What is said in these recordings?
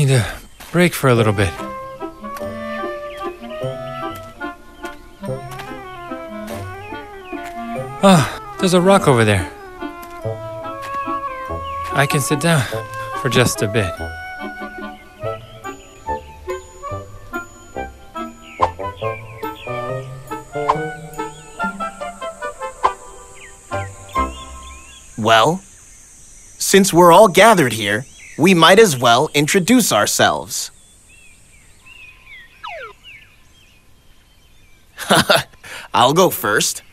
need a break for a little bit. Ah, there's a rock over there. I can sit down for just a bit. Well, since we're all gathered here, we might as well introduce ourselves. I'll go first.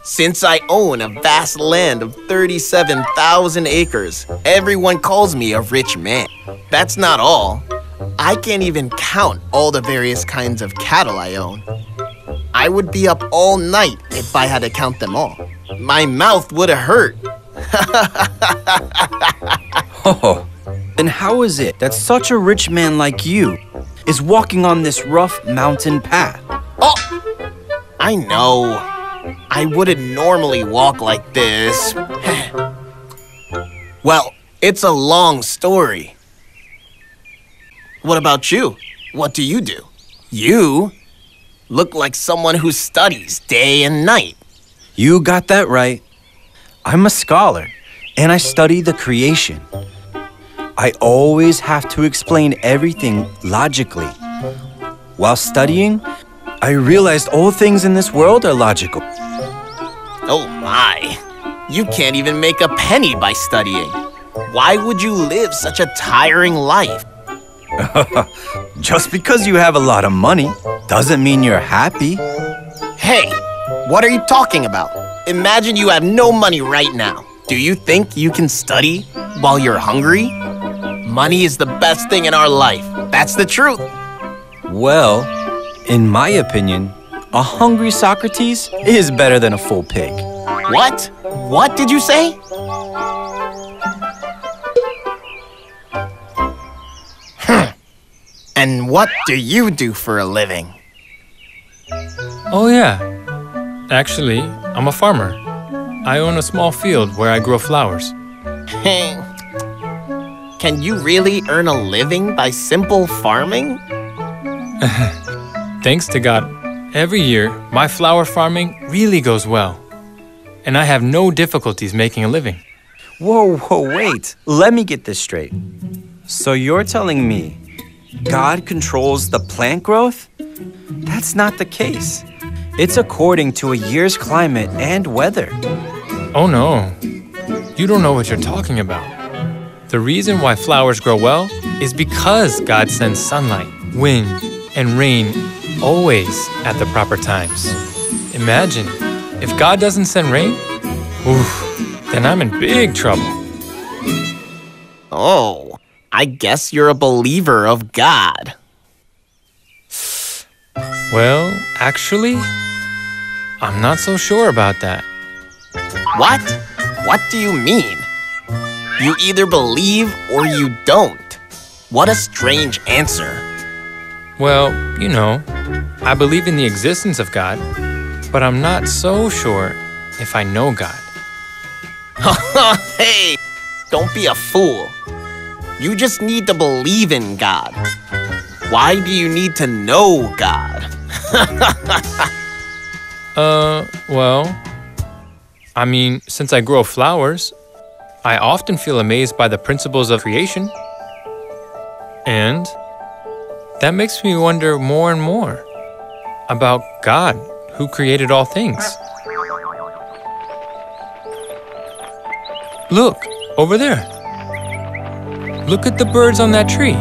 Since I own a vast land of 37,000 acres, everyone calls me a rich man. That's not all. I can't even count all the various kinds of cattle I own. I would be up all night if I had to count them all. My mouth would have hurt. Oh, then how is it that such a rich man like you is walking on this rough mountain path? Oh, I know. I wouldn't normally walk like this. Well, it's a long story. What about you? What do you do? You look like someone who studies day and night. You got that right. I'm a scholar, and I study the creation. I always have to explain everything logically. While studying, I realized all things in this world are logical. Oh my, you can't even make a penny by studying. Why would you live such a tiring life? Just because you have a lot of money doesn't mean you're happy. Hey, what are you talking about? Imagine you have no money right now. Do you think you can study while you're hungry? Money is the best thing in our life. That's the truth. Well, in my opinion, a hungry Socrates is better than a full pig. What? What did you say? And what do you do for a living? Oh yeah. Actually, I'm a farmer. I own a small field where I grow flowers. Can you really earn a living by simple farming? Thanks to God, every year my flower farming really goes well. And I have no difficulties making a living. Whoa, wait. Let me get this straight. So you're telling me God controls the plant growth? That's not the case. It's according to a year's climate and weather. Oh no, you don't know what you're talking about. The reason why flowers grow well is because God sends sunlight, wind, and rain always at the proper times. Imagine, if God doesn't send rain, then I'm in big trouble. Oh, I guess you're a believer of God. Well, actually, I'm not so sure about that. What? What do you mean? You either believe or you don't. What a strange answer. Well, you know, I believe in the existence of God, but I'm not so sure if I know God. Hey, don't be a fool. You just need to believe in God. Why do you need to know God? Well, I mean, since I grow flowers, I often feel amazed by the principles of creation. And that makes me wonder more and more about God, who created all things. Look, over there. Look at the birds on that tree.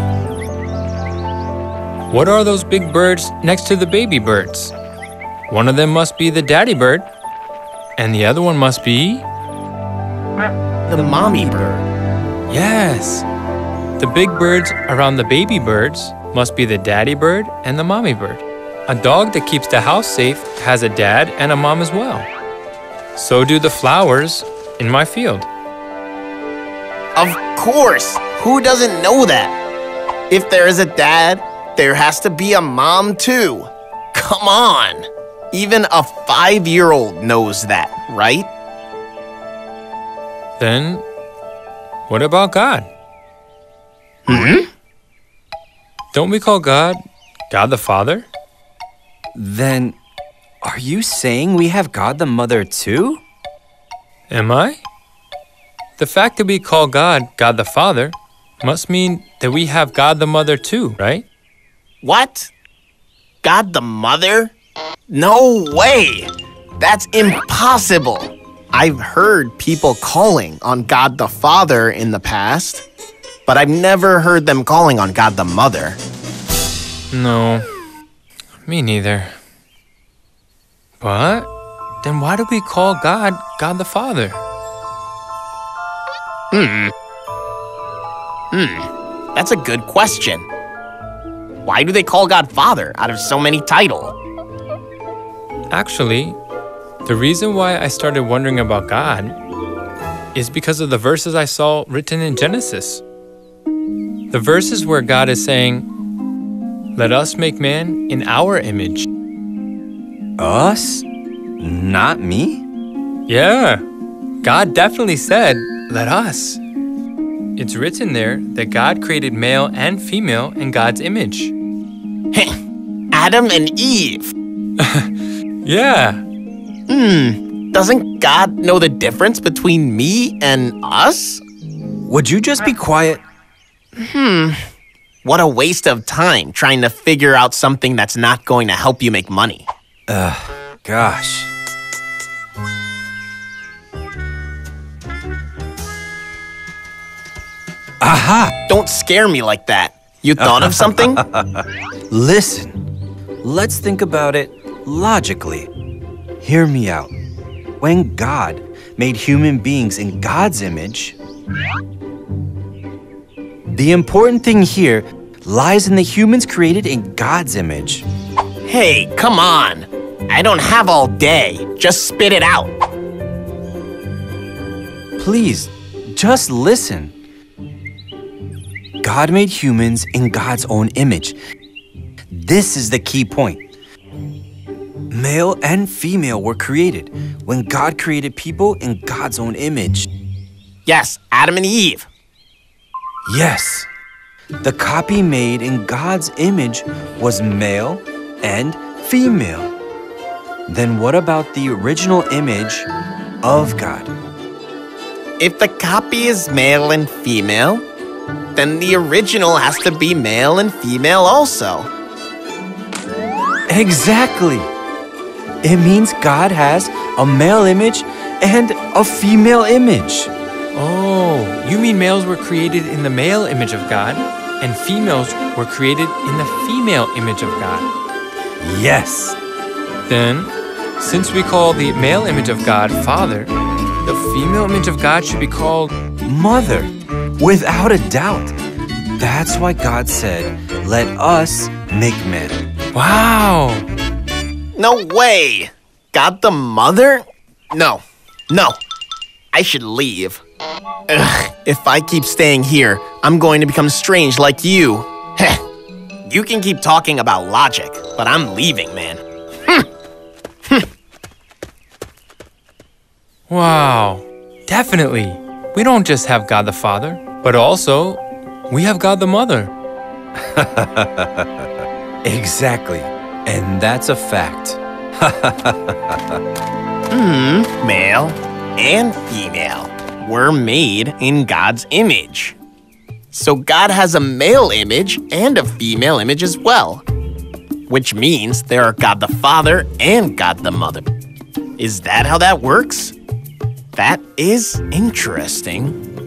What are those big birds next to the baby birds? One of them must be the daddy bird, and the other one must be... The mommy bird. Yes. The big birds around the baby birds must be the daddy bird and the mommy bird. A dog that keeps the house safe has a dad and a mom as well. So do the flowers in my field. Of course! Who doesn't know that? If there is a dad, there has to be a mom too. Come on! Even a 5-year-old knows that, right? Then, what about God? Don't we call God God the Father? Then, are you saying we have God the Mother too? Am I? The fact that we call God God the Father must mean that we have God the Mother too, right? What? God the Mother? No way! That's impossible! I've heard people calling on God the Father in the past, but I've never heard them calling on God the Mother. No, me neither. But then why do we call God God the Father? That's a good question. Why do they call God Father out of so many titles? Actually, the reason why I started wondering about God is because of the verses I saw written in Genesis. The verses where God is saying, "Let us make man in our image." Us? Not me? Yeah, God definitely said, "Let us." It's written there that God created male and female in God's image. Adam and Eve. Yeah. Doesn't God know the difference between me and us? Would you just be quiet? What a waste of time trying to figure out something that's not going to help you make money. Gosh. Aha! Don't scare me like that. You thought of something? Listen, let's think about it logically. Hear me out. When God made human beings in God's image, the important thing here lies in the humans created in God's image. Hey, come on. I don't have all day. Just spit it out. Please, just listen. God made humans in God's own image. This is the key point. Male and female were created when God created people in God's own image. Yes, Adam and Eve. Yes, the copy made in God's image was male and female. Then what about the original image of God? If the copy is male and female, then the original has to be male and female also. Exactly. It means God has a male image and a female image. Oh, you mean males were created in the male image of God, and females were created in the female image of God. Yes. Then, since we call the male image of God Father, the female image of God should be called Mother, without a doubt. That's why God said, "Let us make man." Wow! No way! God the Mother? No. I should leave. Ugh, if I keep staying here, I'm going to become strange like you. Heh. You can keep talking about logic, but I'm leaving, man. Wow, definitely. We don't just have God the Father, but also we have God the Mother. Exactly. And that's a fact. Male and female were made in God's image. So God has a male image and a female image as well, which means there are God the Father and God the Mother. Is that how that works? That is interesting.